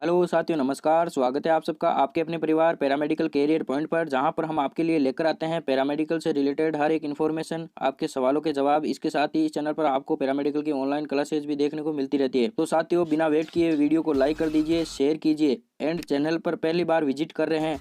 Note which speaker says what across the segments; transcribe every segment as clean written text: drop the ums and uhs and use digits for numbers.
Speaker 1: Hello साथियों, नमस्कार। स्वागत है आप सबका आपके अपने परिवार पैरामेडिकल कैरियर पॉइंट पर, जहां पर हम आपके लिए लेकर आते हैं पैरामेडिकल से रिलेटेड हर एक इन्फॉर्मेशन, आपके सवालों के जवाब। इसके साथ ही इस चैनल पर आपको पैरामेडिकल की ऑनलाइन क्लासेज भी देखने को मिलती रहती है। तो साथियों, बिना वेट किए वीडियो को लाइक कर दीजिए, शेयर कीजिए एंड चैनल पर पहली बार विजिट कर रहे हैं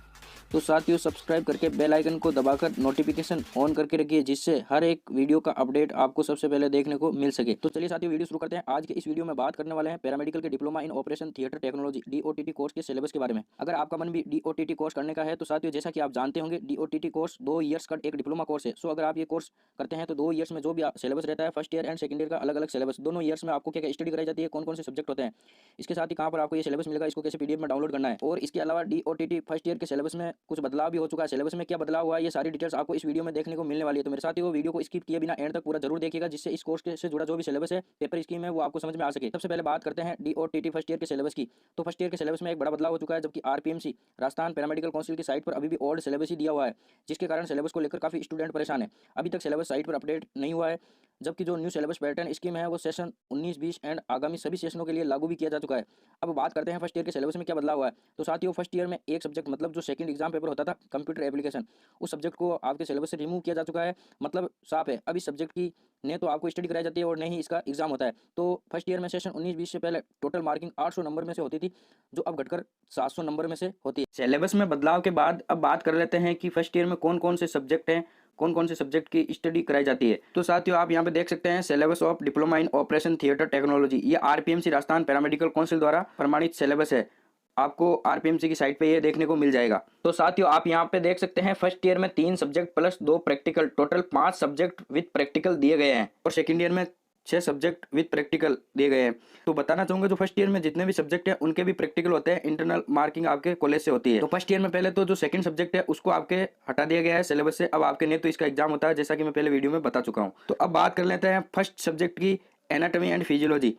Speaker 1: तो साथियों सब्सक्राइब करके बेल आइकन को दबाकर नोटिफिकेशन ऑन करके रखिए, जिससे हर एक वीडियो का अपडेट आपको सबसे पहले देखने को मिल सके। तो चलिए साथियों, वीडियो शुरू करते हैं। आज के इस वीडियो में बात करने वाले हैं पैरामेडिकल के diploma in operation theatre technology DOTT course के सिलेबस के बारे में। अगर आपका मन भी डीओटीटी कोर्स करने का है तो साथियों, जैसा कि आप जानते होंगे, डीओटीटी कोर्स 2 ईयर्स का एक डिप्लोमा कोर्स है। सो अगर आप ये कोर्स करते हैं तो 2 ईयर्स में जो भी सिलेबस रहता है, first year and second year का अलग अलग सिलेबस, दोनों ईयर्स में आपको क्या क्या स्टडी कराई जाती है, कौन कौन से सब्जेक्ट होते हैं, इसके साथ ही कहाँ पर आपको ये सिलेबस मिलेगा, इसको कैसे पीडीएफ में डाउनलोड करना है, और इसके अलावा डीओटीटी फर्स्ट ईयर के सिलेबस में कुछ बदलाव भी हो चुका है। सिलेबस में क्या बदलाव हुआ है, ये सारी डिटेल्स आपको इस वीडियो में देखने को मिलने वाली है। तो मेरे साथ ही वो वीडियो को स्किप किए बिना एंड तक पूरा जरूर देखिएगा, जिससे इस कोर्स से जुड़ा जो भी सिलेबस है, पेपर स्कीम है, वो आपको समझ में आ सके। सबसे पहले बात करते हैं डीओटीटी फर्स्ट ईयर के सिलेबस की। तो फर्स्ट ईयर के सिलेबस में एक बड़ा बदलाव हो चुका है, जबकि आरपीएमसी राजस्थान पैरामेडिकल काउंसिल की साइट पर अभी भी ओल्ड सिलेबस ही दिया हुआ है, जिसके कारण सिलेबस को लेकर काफी स्टूडेंट परेशान है। अभी तक सिलेबस साइट पर अपडेट नहीं हुआ है, जबकि जो न्यू सिलेबस पैटर्न स्कीम है वो सेशन 19-20 एंड आगामी सभी सेशनों के लिए लागू भी किया जा चुका है। अब बात करते हैं फर्स्ट ईयर के सिलेबस में क्या बदलाव हुआ है। तो साथियों, फर्स्ट ईयर में एक सब्जेक्ट, मतलब जो सेकंड एग्जाम पेपर होता था कंप्यूटर एप्लीकेशन, उस सब्जेक्ट को आपके सिलेबस से रिमूव किया जा चुका है। मतलब साफ है, अब इस सब्जेक्ट की ने तो आपको स्टडी कराई जाती है और नहीं इसका एग्जाम होता है। तो फर्स्ट ईयर में सेशन 19-20 से पहले टोटल मार्किंग 800 नंबर में से होती थी, जो अब घटकर 700 नंबर में से होती है। सिलेबस में बदलाव के बाद अब बात कर लेते हैं कि फर्स्ट ईयर में कौन कौन से सब्जेक्ट हैं, कौन कौन से सब्जेक्ट की स्टडी कराई जाती है। तो साथियों, आप यहाँ पे देख सकते हैं syllabus of diploma in operation theatre technology. ये आरपीएमसी राजस्थान पैरामेडिकल काउंसिल द्वारा प्रमाणित सिलेबस है। आपको आरपीएमसी की साइट पे ये देखने को मिल जाएगा। तो साथियों, आप यहाँ पे देख सकते हैं फर्स्ट ईयर में 3 subject plus 2 practical, total 5 subject with practical दिए गए हैं, और सेकंड ईयर में 6 सब्जेक्ट विद प्रैक्टिकल दिए गए हैं। तो बताना चाहूंगा, जो फर्स्ट ईयर में जितने भी सब्जेक्ट हैं उनके भी प्रैक्टिकल होते हैं, इंटरनल मार्किंग आपके कॉलेज से होती है। तो फर्स्ट ईयर में पहले तो जो सेकंड सब्जेक्ट है उसको आपके हटा दिया गया है सिलेबस से। अब आपके नहीं तो इसका एग्जाम होता है, जैसा कि मैं पहले वीडियो में बता चुका हूँ। तो अब बात कर लेते हैं फर्स्ट सब्जेक्ट की, एनाटॉमी एंड फिजियोलॉजी।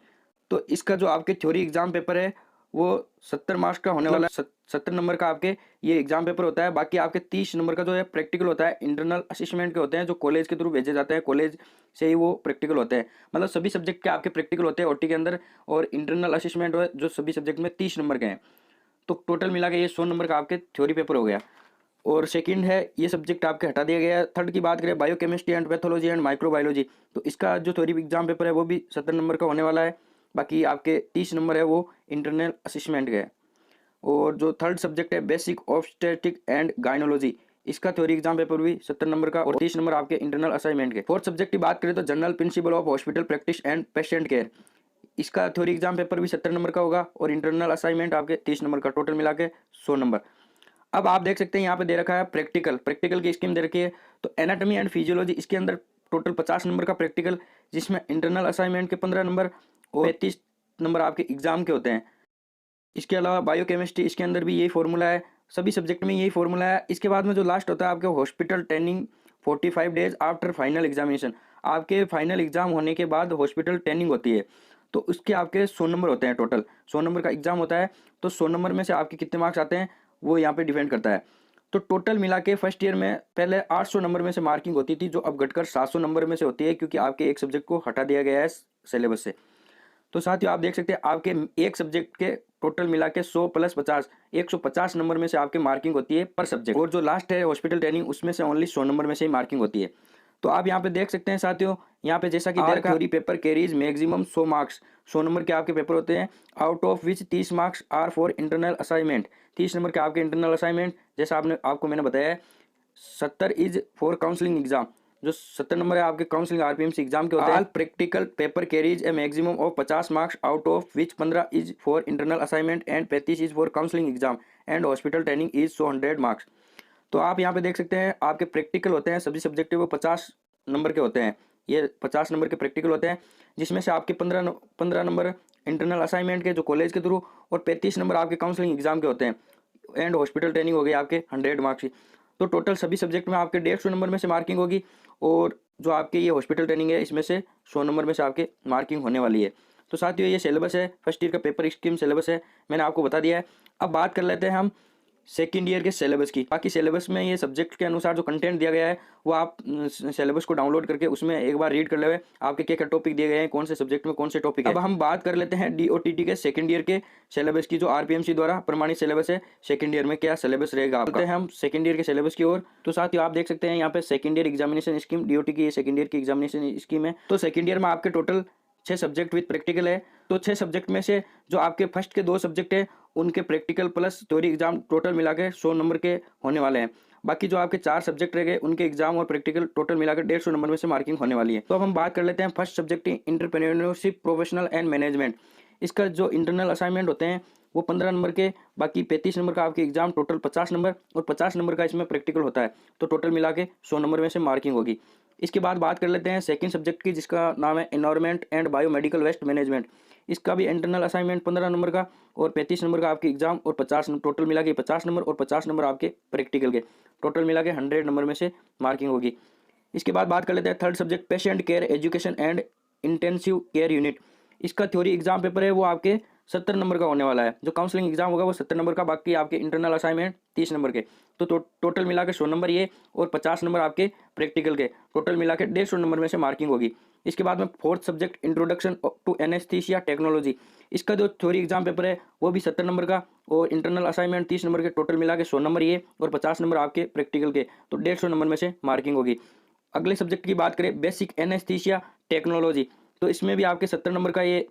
Speaker 1: तो इसका जो आपके थ्योरी एग्जाम पेपर है वो 70 मार्क्स का होने वाला है। 70 नंबर का आपके ये एग्जाम पेपर होता है। बाकी आपके 30 नंबर का जो है प्रैक्टिकल होता है, इंटरनल असेसमेंट के होते हैं, जो कॉलेज के थ्रू भेजे जाते हैं, कॉलेज से ही वो प्रैक्टिकल होते हैं। मतलब सभी सब्जेक्ट के आपके प्रैक्टिकल होते हैं ओटी के अंदर, और इंटरनल असेसमेंट जो सभी सब्जेक्ट में 30 नंबर के हैं। तो टोटल मिला के ये 100 नंबर का आपके थ्योरी पेपर हो गया। और सेकंड है, ये सब्जेक्ट आपके हटा दिया गया है। थर्ड की बात करें, biochemistry and pathology and microbiology, तो इसका जो थ्योरी एग्जाम पेपर है वो भी 70 नंबर का होने वाला है। बाकी आपके 30 नंबर है वो इंटरनल असेसमेंट के है। और जो थर्ड सब्जेक्ट है, बेसिक ऑब्स्टेट्रिक एंड गायनोलॉजी, इसका थ्योरी एग्जाम पेपर भी 70 नंबर का, और 30 नंबर आपके इंटरनल असाइनमेंट के। फोर्थ सब्जेक्ट की बात करें तो general principle of hospital practice and patient care, इसका थ्योरी एग्जाम पेपर भी 70 नंबर का होगा, और इंटरनल असाइनमेंट आपके 30 नंबर का, टोटल मिला के 100 नंबर। अब आप देख सकते हैं यहाँ पे दे रखा है प्रैक्टिकल, प्रैक्टिकल की स्कीम दे रखी है। तो एनाटॉमी एंड फिजियोलॉजी, इसके अंदर टोटल 50 नंबर का प्रैक्टिकल, जिसमें इंटरनल असाइनमेंट के 15 नंबर और 35 नंबर आपके एग्जाम के होते हैं। इसके अलावा बायोकेमिस्ट्री, इसके अंदर भी यही फॉर्मूला है, सभी सब्जेक्ट में यही फॉर्मूला है। इसके बाद में जो लास्ट होता है आपके hospital training 45 days after final examination, आपके फाइनल एग्जाम होने के बाद हॉस्पिटल ट्रेनिंग होती है। तो उसके आपके 100 नंबर होते हैं, टोटल 100 नंबर का एग्जाम होता है। तो 100 नंबर में से आपके कितने मार्क्स आते हैं वो यहाँ पे डिपेंड करता है। तो टोटल मिला के फर्स्ट ईयर में पहले 800 नंबर में से मार्किंग होती थी, जो अब घटकर 700 नंबर में से होती है, क्योंकि आपके एक सब्जेक्ट को हटा दिया गया है सिलेबस से। तो साथियों, आप देख सकते हैं आपके एक सब्जेक्ट के टोटल मिला के 100 प्लस 50, 150 नंबर में से आपके मार्किंग होती है पर सब्जेक्ट। और जो लास्ट है हॉस्पिटल ट्रेनिंग, उसमें से ओनली 100 नंबर में से ही मार्किंग होती है। तो आप यहाँ पे देख सकते हैं साथियों, यहाँ पे जैसा कि theory paper carries maximum 100 marks, 100 नंबर के आपके पेपर होते हैं, out of which 30 marks are for internal assignment, 30 नंबर के आपके इंटरनल असाइनमेंट, जैसा आपको मैंने बताया है। 70 इज फॉर काउंसलिंग एग्जाम, जो 70 नंबर है आपके काउंसलिंग आरपीएमसी एग्जाम के होते हैं। All practical paper carries A maximum of 50 marks, out of which 15 is for internal assignment and 35 is for counselling exam and hospital training is 100 marks. तो आप यहाँ पे देख सकते हैं आपके प्रैक्टिकल होते हैं, सभी सब्जेक्ट वो 50 नंबर के होते हैं। ये 50 नंबर के प्रैक्टिकल होते हैं, जिसमें से आपके 15 नंबर इंटरनल असाइनमेंट के जो कॉलेज के थ्रू, और 35 नंबर आपके काउंसलिंग एग्जाम के होते हैं, एंड हॉस्पिटल ट्रेनिंग हो गई आपके 100 मार्क्स की। तो टोटल सभी सब्जेक्ट में आपके 150 नंबर में से मार्किंग होगी, और जो आपके ये हॉस्पिटल ट्रेनिंग है इसमें से 100 नंबर में से आपके मार्किंग होने वाली है। तो साथियों, ये सिलेबस है, फर्स्ट ईयर का पेपर स्कीम सिलेबस है, मैंने आपको बता दिया है। अब बात कर लेते हैं हम सेकेंड ईयर के सिलेबस की। बाकी सिलेबस में ये सब्जेक्ट के अनुसार जो कंटेंट दिया गया है वो आप सिलेबस को डाउनलोड करके उसमें एक बार रीड कर ले, आपके क्या क्या टॉपिक दिए गए हैं, कौन से सब्जेक्ट में कौन से टॉपिक है। अब हम बात कर लेते हैं DOTT के सेकंड ईयर के सिलेबस की, जो RPMC द्वारा प्रमाणित सिलेबस है। सेकंड ईयर में क्या सिलेबस रहेगा आपका, हम सेकंड ईयर के सिलेबस की ओर। तो साथियों आप देख सकते हैं यहाँ पे second year examination scheme DOT की सेकंड ईयर की एग्जामिनेशन स्कीम है। तो सेकंड ईयर में आपके टोटल 6 सब्जेक्ट विद प्रैक्टिकल है। तो 6 सब्जेक्ट में से जो आपके फर्स्ट के 2 सब्जेक्ट है उनके practical plus theory exam total मिला के 100 नंबर के होने वाले हैं। बाकी जो आपके 4 सब्जेक्ट रह गए उनके एग्जाम और प्रैक्टिकल टोटल मिलाकर 150 नंबर में से मार्किंग होने वाली है। तो अब हम बात कर लेते हैं first subject entrepreneurship professional and management. इसका जो इंटरनल असाइनमेंट होते हैं वो 15 नंबर के, बाकी 35 नंबर का आपके एग्जाम, टोटल 50 नंबर और 50 नंबर का इसमें प्रैक्टिकल होता है। तो टोटल मिला के 100 नंबर में से मार्किंग होगी। इसके बाद बात कर लेते हैं सेकंड सब्जेक्ट की, जिसका नाम है environment and biomedical waste management. इसका भी इंटरनल असाइनमेंट 15 नंबर का और 35 नंबर का आपके एग्जाम और 50 टोटल मिला के 50 नंबर और 50 नंबर आपके प्रैक्टिकल के, टोटल मिला के 100 नंबर में से मार्किंग होगी। इसके बाद बात कर लेते हैं third subject patient care education and intensive care unit. इसका थ्योरी एग्जाम पेपर है वो आपके 70 नंबर का होने वाला है। जो काउंसलिंग एग्जाम होगा वो 70 नंबर का, बाकी आपके इंटरनल असाइनमेंट 30 नंबर के। तो टोटल मिला के 100 नंबर ये और 50 नंबर आपके प्रैक्टिकल के, टोटल मिला के 150 नंबर में से मार्किंग होगी। इसके बाद में fourth subject introduction to anaesthesia technology. इसका जो थ्योरी एग्जाम पेपर है वो भी 70 नंबर का और इंटरनल असाइनमेंट 30 नंबर के, टोटल मिला के 100 नंबर ये और 50 नंबर आपके प्रैक्टिकल के, तो 150 नंबर में से मार्किंग होगी। अगले सब्जेक्ट की बात करें बेसिक एनेस्थीसिया टेक्नोलॉजी, तो इसमें भी आपके 70 नंबर का ये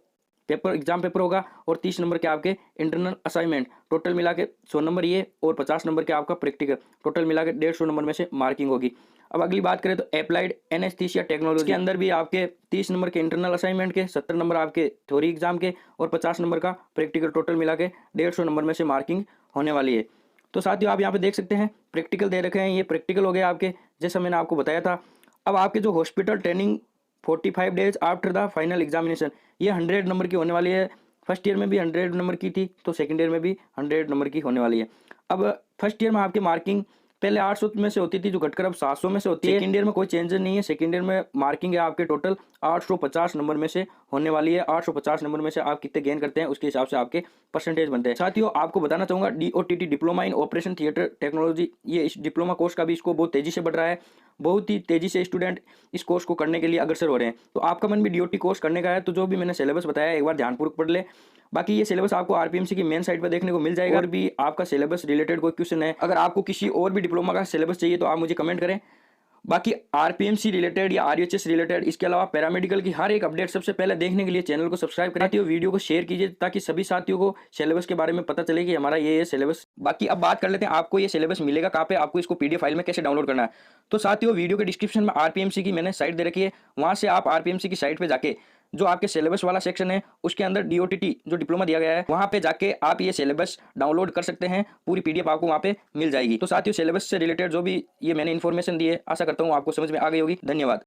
Speaker 1: पेपर एग्जाम पेपर होगा और 30 नंबर के आपके इंटरनल असाइनमेंट, टोटल मिला के 100 नंबर ये और 50 नंबर के आपका प्रैक्टिकल, टोटल मिला के 150 नंबर में से मार्किंग होगी। अब अगली बात करें तो अप्लाइड एनेस्थीसिया टेक्नोलॉजी के अंदर भी आपके 30 नंबर के इंटरनल असाइनमेंट के, 70 नंबर आपके थ्योरी एग्जाम के और 50 नंबर का प्रैक्टिकल, टोटल मिला के 150 नंबर में से मार्किंग होने वाली है। तो साथियों आप यहाँ पे देख सकते हैं प्रैक्टिकल दे रखे हैं, ये प्रैक्टिकल हो गया आपके, जैसा मैंने आपको बताया था। अब आपके जो hospital training 45 days after the final examination, ये 100 नंबर की होने वाली है। फर्स्ट ईयर में भी 100 नंबर की थी, तो सेकंड ईयर में भी 100 नंबर की होने वाली है। अब फर्स्ट ईयर में आपकी मार्किंग पहले 800 में से होती थी, जो घटकर अब 700 में से होती है। सेकंड ईयर में कोई चेंजेस नहीं है। सेकंड ईयर में मार्किंग है आपके टोटल 850 नंबर में से होने वाली है। 850 नंबर में से आप कितने गेन करते हैं उसके हिसाब से आपके परसेंटेज बनते हैं। साथियों आपको बताना चाहूँगा DOTT diploma in operation theatre technology, ये इस डिप्लोमा कोर्स का भी इसको बहुत तेजी से बढ़ रहा है। बहुत ही तेजी से स्टूडेंट इस कोर्स को करने के लिए अग्रसर हो रहे हैं। तो आपका मन भी DOT कोर्स करने का है तो जो भी मैंने सिलेबस बताया एक बार ध्यानपूर्वक पढ़ ले। बाकी ये सिलेबस आपको RPMC की मेन साइट पर देखने को मिल जाएगा। और भी आपका सिलेबस रिलेटेड कोई क्वेश्चन है, अगर आपको किसी और भी डिप्लोमा का सिलेबस चाहिए तो आप मुझे कमेंट करें। बाकी RPMC रिलेटेड या RUHS रिलेटेड, इसके अलावा पैरामेडिकल की हर एक अपडेट सबसे पहले देखने के लिए चैनल को सब्सक्राइब करें, वीडियो को शेयर कीजिए ताकि सभी साथियों को सिलेबस के बारे में पता चले कि हमारा ये सिलेबस। बाकी अब बात कर लेते हैं आपको ये सिलेबस मिलेगा कहाँ पे, आपको इसको PDF फाइल में कैसे डाउनलोड करना है। तो साथियों वीडियो के डिस्क्रिप्शन में RPMC की मैंने साइट दे रखी है, वहाँ से आप RPMC की साइट पर जाके जो आपके सिलेबस वाला सेक्शन है उसके अंदर DOTT जो डिप्लोमा दिया गया है वहाँ पे जाके आप ये सिलेबस डाउनलोड कर सकते हैं। पूरी PDF आपको वहाँ पे मिल जाएगी। तो साथियों सिलेबस से रिलेटेड जो भी ये मैंने इन्फॉर्मेशन दी है, आशा करता हूँ आपको समझ में आ गई होगी। धन्यवाद।